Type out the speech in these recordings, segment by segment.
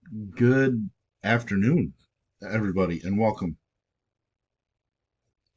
Good afternoon, everybody, and welcome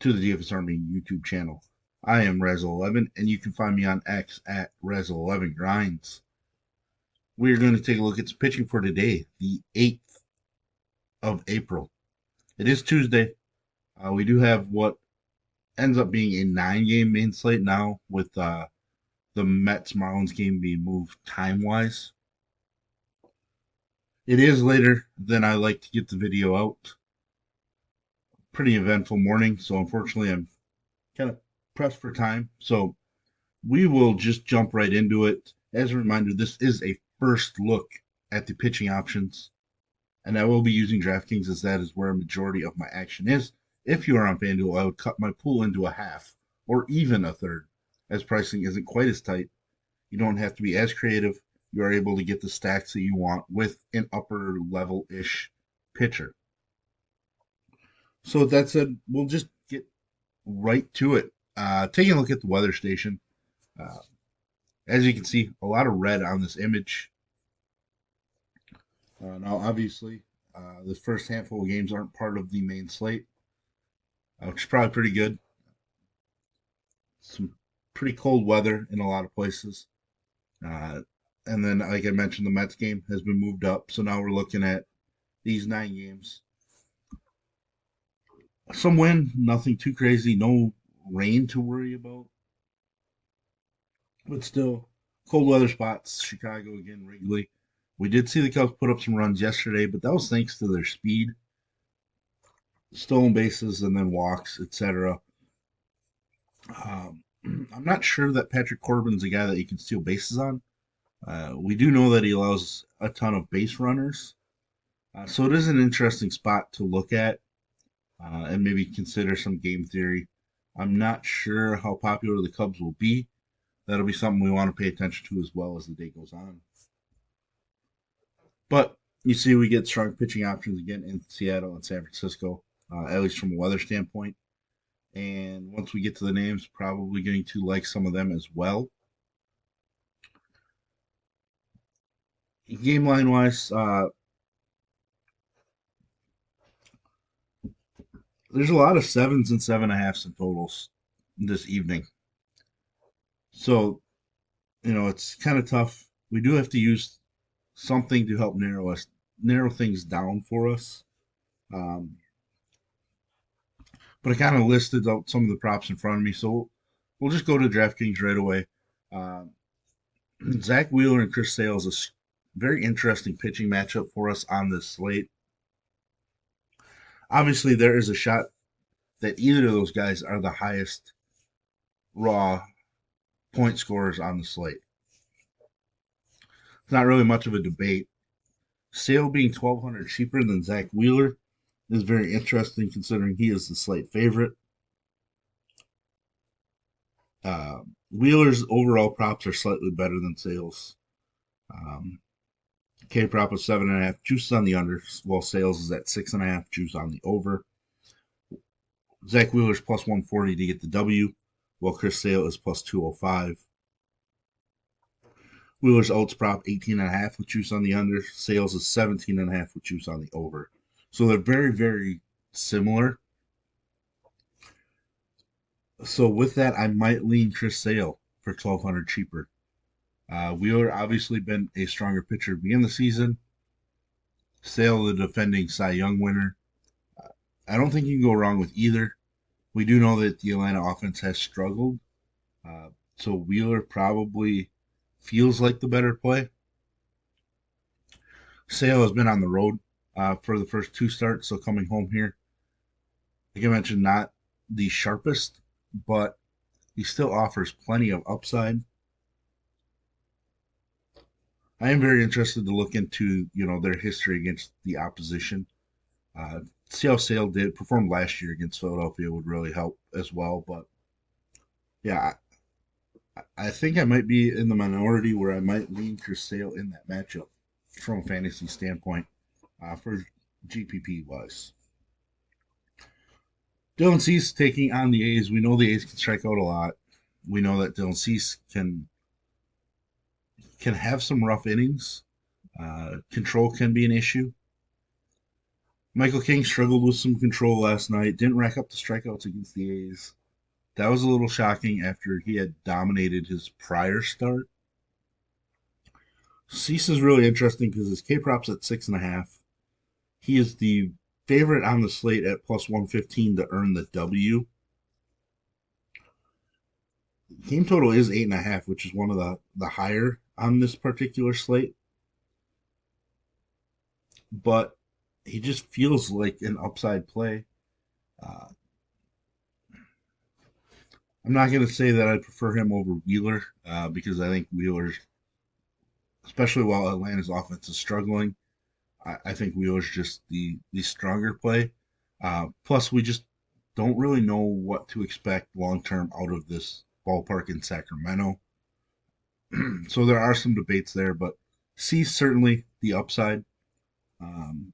to the DFS Army YouTube channel. I am Razzle11, and you can find me on X at Razzle11Grinds. We are going to take a look at some pitching for today, the 8th of April. It is Tuesday. We do have what ends up being a 9-game main slate now, with the Mets Marlins game being moved time wise. It is later than I like to get the video out. Pretty eventful morning, so unfortunately, I'm kind of pressed for time. So we will just jump right into it. As a reminder, this is a first look at the pitching options, and I will be using DraftKings as that is where a majority of my action is. If you are on FanDuel, I would cut my pool into a half or even a third, as pricing isn't quite as tight. You don't have to be as creative. You are able to get the stacks that you want with an upper level ish pitcher. So with that said, we'll just get right to it. Taking a look at the weather station. Uh, as you can see, a lot of red on this image. Now, obviously, the first handful of games aren't part of the main slate, which is probably pretty good. Some pretty cold weather in a lot of places. Uh, and then, like I mentioned, the Mets game has been moved up. So now we're looking at these 9 games. Some wind, nothing too crazy. No rain to worry about. But still, cold weather spots. Chicago again, Wrigley. We did see the Cubs put up some runs yesterday, but that was thanks to their speed, stolen bases, and then walks, etc. Um, I'm not sure that Patrick Corbin's a guy that you can steal bases on. We do know that he allows a ton of base runners, so it is an interesting spot to look at and maybe consider some game theory. I'm not sure how popular the Cubs will be. That'll be something we want to pay attention to as well as the day goes on. But you see, we get strong pitching options again in Seattle and San Francisco, at least from a weather standpoint. And once we get to the names, probably going to like some of them as well. Game line wise, there's a lot of sevens and 7.5s in totals this evening. So, it's kind of tough. We do have to use something to help narrow things down for us. Um, but I kind of listed out some of the props in front of me, so we'll just go to DraftKings right away. Um, Zach Wheeler and Chris Sale is a very interesting pitching matchup for us on this slate. Obviously, there is a shot that either of those guys are the highest raw point scorers on the slate. It's not really much of a debate. Sale being 1,200 cheaper than Zach Wheeler is very interesting considering he is the slate favorite. Wheeler's overall props are slightly better than Sale's. Um, K prop of 7.5, juice on the under, while Sales is at 6.5, juice on the over. Zach Wheeler's plus 140 to get the W, while Chris Sale is plus 205. Wheeler's odds prop 18.5 with juice on the under. Sales is 17.5 with juice on the over. So they're very, very similar. So with that, I might lean Chris Sale for 1,200 cheaper. Wheeler obviously been a stronger pitcher to begin the season. Sale, the defending Cy Young winner. I don't think you can go wrong with either. We do know that the Atlanta offense has struggled. So Wheeler probably feels like the better play. Sale has been on the road for the first 2 starts, so coming home here, like I mentioned, not the sharpest, but he still offers plenty of upside. I am very interested to look into their history against the opposition. See how Sale did perform last year against Philadelphia would really help as well. But yeah, I think I might be in the minority where I might lean Chris Sale in that matchup from a fantasy standpoint for GPP wise. Dylan Cease taking on the A's. We know the A's can strike out a lot. We know that Dylan Cease can have some rough innings. Control can be an issue. Michael King struggled with some control last night, didn't rack up the strikeouts against the A's. That was a little shocking after he had dominated his prior start. Cease is really interesting because his K prop's at 6.5. He is the favorite on the slate at plus 115 to earn the W. Game total is 8.5, which is one of the higher on this particular slate. But he just feels like an upside play. Uh, I'm not going to say that I prefer him over Wheeler because I think Wheeler's, especially while Atlanta's offense is struggling, I think Wheeler's just the stronger play. Plus, we just don't really know what to expect long term out of this ballpark in Sacramento. So there are some debates there, but C's certainly the upside. Um,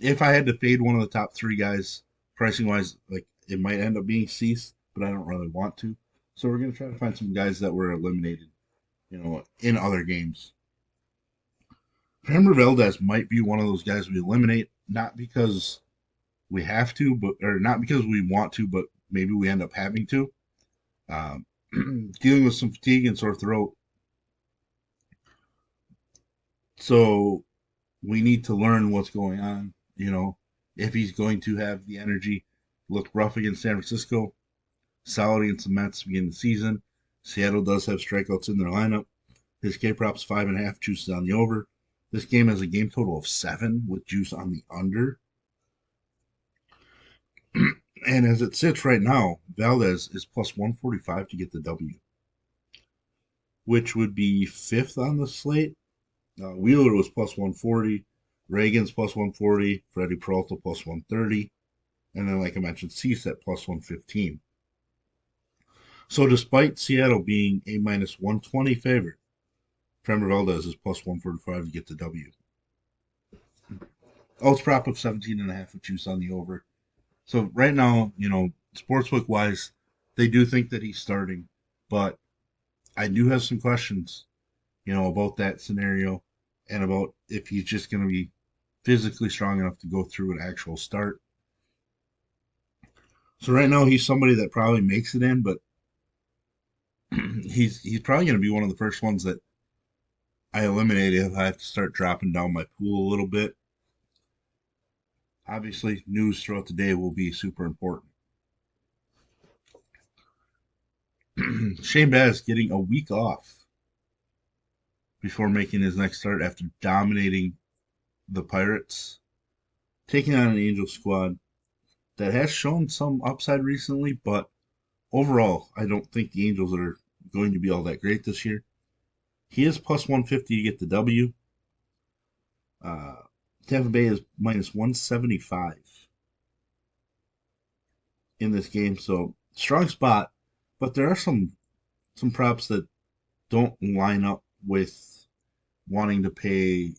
if I had to fade one of the top three guys, pricing wise, like it might end up being Cease, but I don't really want to. So we're gonna try to find some guys that were eliminated, in other games. Framber Valdez might be one of those guys we eliminate, not because we have to, but or not because we want to, but maybe we end up having to. Um, Dealing with some fatigue and sore throat, so we need to learn what's going on. If he's going to have the energy. Looked rough against San Francisco, solid against the Mets to begin the season. Seattle does have strikeouts in their lineup. His K prop's 5.5, juice on the over. This game has a game total of 7 with juice on the under. And as it sits right now, Valdez is plus 145 to get the W, which would be fifth on the slate. Wheeler was plus 140, Reagan's plus 140, Freddie Peralta plus 130, and then, like I mentioned, Cease at plus 115. So despite Seattle being a minus 120 favorite, Framber Valdez is plus 145 to get the W. Odds prop of 17.5 with juice on the over. So right now, sportsbook wise, they do think that he's starting, but I do have some questions, about that scenario and about if he's just going to be physically strong enough to go through an actual start. So right now he's somebody that probably makes it in, but he's probably going to be one of the first ones that I eliminate if I have to start dropping down my pool a little bit. Obviously, news throughout the day will be super important. Shane Baz getting a week off before making his next start after dominating the Pirates, taking on an Angel squad that has shown some upside recently, but overall, I don't think the Angels are going to be all that great this year. He is plus 150 to get the W. Uh, Tampa Bay is minus 175 in this game, so strong spot. But there are some props that don't line up with wanting to pay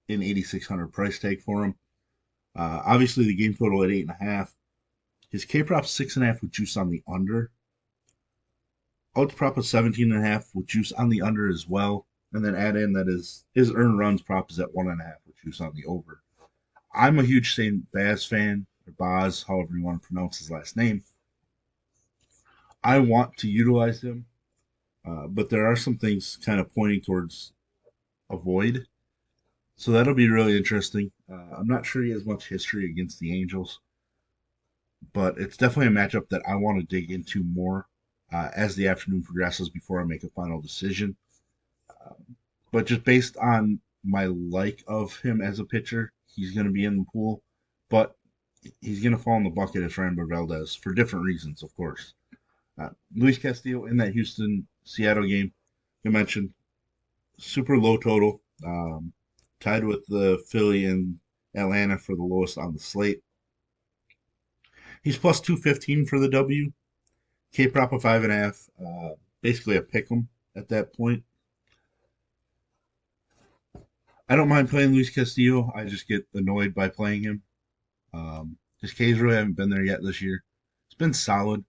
an 8,600 price tag for him. Obviously, the game total at 8.5. His K prop 6.5 with juice on the under. Odds prop of 17.5 with juice on the under as well. And then add in that his earned runs prop is at 1.5 with juice on the over. I'm a huge St. Baz fan, or Baz, however you want to pronounce his last name. I want to utilize him, but there are some things kind of pointing towards avoid. So that'll be really interesting. I'm not sure he has much history against the Angels, but it's definitely a matchup that I want to dig into more as the afternoon progresses before I make a final decision. But just based on my like of him as a pitcher, he's going to be in the pool, but he's going to fall in the bucket as Framber Valdez for different reasons, of course. Luis Castillo in that Houston Seattle game, you mentioned, super low total, tied with the Philly and Atlanta for the lowest on the slate. He's plus 215 for the W. K prop of 5.5, basically a pick 'em at that point. I don't mind playing Luis Castillo. I just get annoyed by playing him. His Ks really haven't been there yet this year. It's been solid.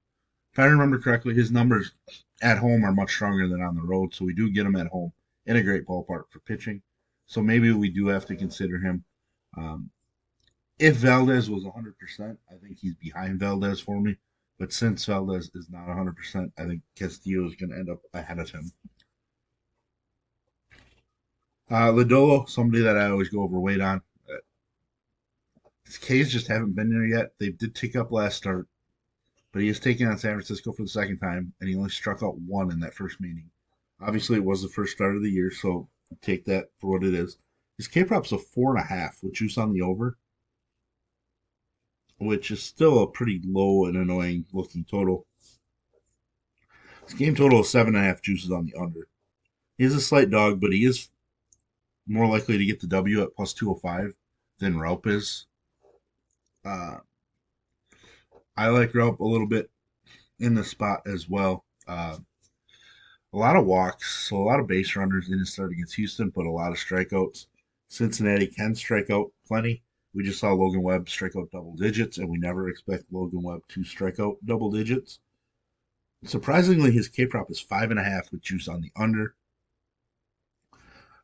If I remember correctly, his numbers at home are much stronger than on the road, so we do get him at home in a great ballpark for pitching. So maybe we do have to consider him. Um, if Valdez was 100%, I think he's behind Valdez for me. But since Valdez is not 100%, I think Castillo is going to end up ahead of him. Lodolo, somebody that I always go overweight on. His K's just haven't been there yet. They did tick up last start, but he is taking on San Francisco for the second time, and he only struck out one in that first meeting. Obviously, it was the first start of the year, so take that for what it is. His K prop's a 4.5 with juice on the over, which is still a pretty low and annoying looking total. His game total is 7.5 juices on the under. He is a slight dog, but he is more likely to get the W at plus 205 than Raup is. Uh, I like Raup a little bit in the spot as well. A lot of walks, so a lot of base runners in his start against Houston, but a lot of strikeouts. Cincinnati can strike out plenty. We just saw Logan Webb strike out double digits, and we never expect Logan Webb to strike out double digits. Surprisingly, his K prop is 5.5 with juice on the under.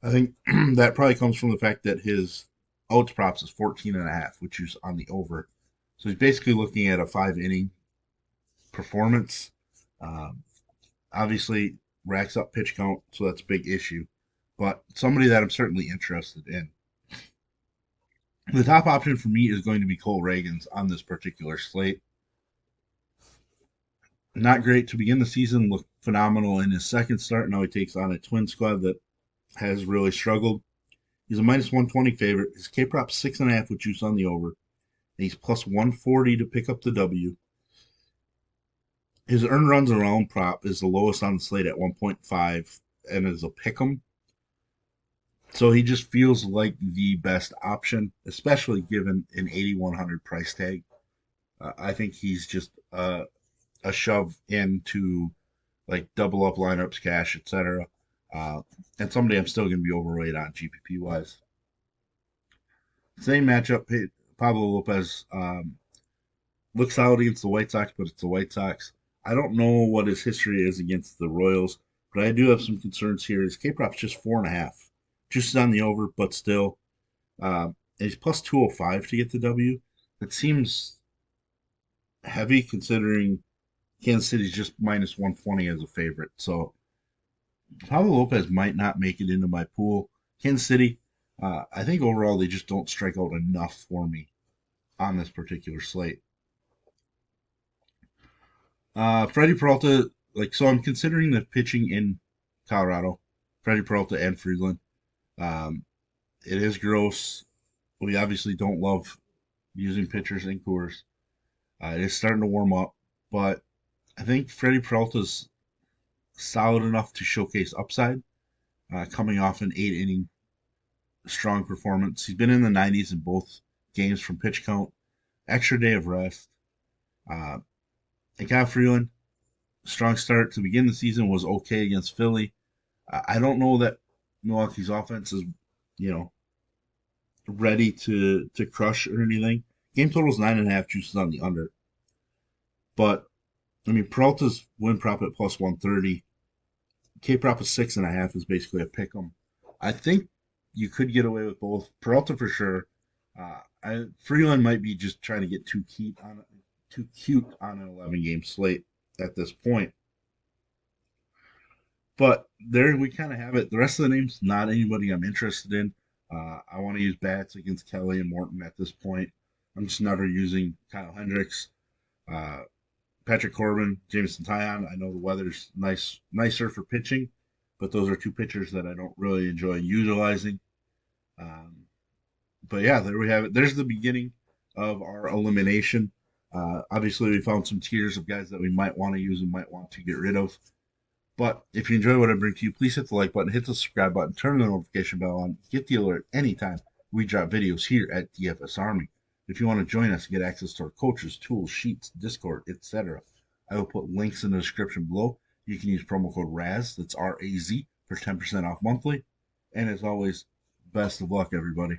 I think that probably comes from the fact that his outs props is 14.5 with juice on the over. So he's basically looking at a 5 inning performance. Um, Obviously, racks up pitch count, so that's a big issue. But somebody that I'm certainly interested in. The top option for me is going to be Cole Reagans on this particular slate. Not great to begin the season, looked phenomenal in his second start. Now he takes on a twin squad that has really struggled. He's a minus 120 favorite. His K prop 6.5 with juice on the over. And he's plus 140 to pick up the W. His earned runs around prop is the lowest on the slate at 1.5 and is a pick 'em. So he just feels like the best option, especially given an 8,100 price tag. I think he's just a shove into like double up lineups, cash, etc. Uh, and somebody I'm still going to be overweight on GPP wise. Same matchup. Pablo Lopez looks out against the White Sox, but it's the White Sox. I don't know what his history is against the Royals, but I do have some concerns here. His K prop's just 4.5. Just on the over, but still. He's plus 205 to get the W. That seems heavy considering Kansas City's just minus 120 as a favorite. So Pablo Lopez might not make it into my pool. Kansas City, I think overall they just don't strike out enough for me on this particular slate. Freddie Peralta, so I'm considering the pitching in Colorado, Freddie Peralta and Freeland. Um, it is gross. We obviously don't love using pitchers in Coors. It is starting to warm up, but I think Freddie Peralta's solid enough to showcase upside, coming off an 8 inning strong performance. He's been in the 90s in both games from pitch count, extra day of rest. Uh, and Kyle Freeland, strong start to begin the season, was okay against Philly. I don't know that Milwaukee's offense is, you know, ready to crush or anything. Game total is 9.5, juices on the under. But I mean, Peralta's win prop at plus 130. K prop of 6.5 is basically a pick 'em. I think you could get away with both. Peralta for sure. Freeland might be just trying to get too cute on an 11 game slate at this point. But there we kind of have it. The rest of the names, not anybody I'm interested in. I want to use bats against Kelly and Morton at this point. I'm just never using Kyle Hendricks, uh, Patrick Corbin, Jameson Taillon. I know the weather's nicer for pitching, but those are two pitchers that I don't really enjoy utilizing. Um, but yeah, there we have it. There's the beginning of our elimination. Obviously, we found some tiers of guys that we might want to use and might want to get rid of. But if you enjoy what I bring to you, please hit the like button, hit the subscribe button, turn the notification bell on, get the alert anytime we drop videos here at DFS Army. If you want to join us and get access to our coaches, tools, sheets, Discord, etc., I will put links in the description below. You can use promo code RAZ, that's RAZ, for 10% off monthly. And as always, best of luck, everybody.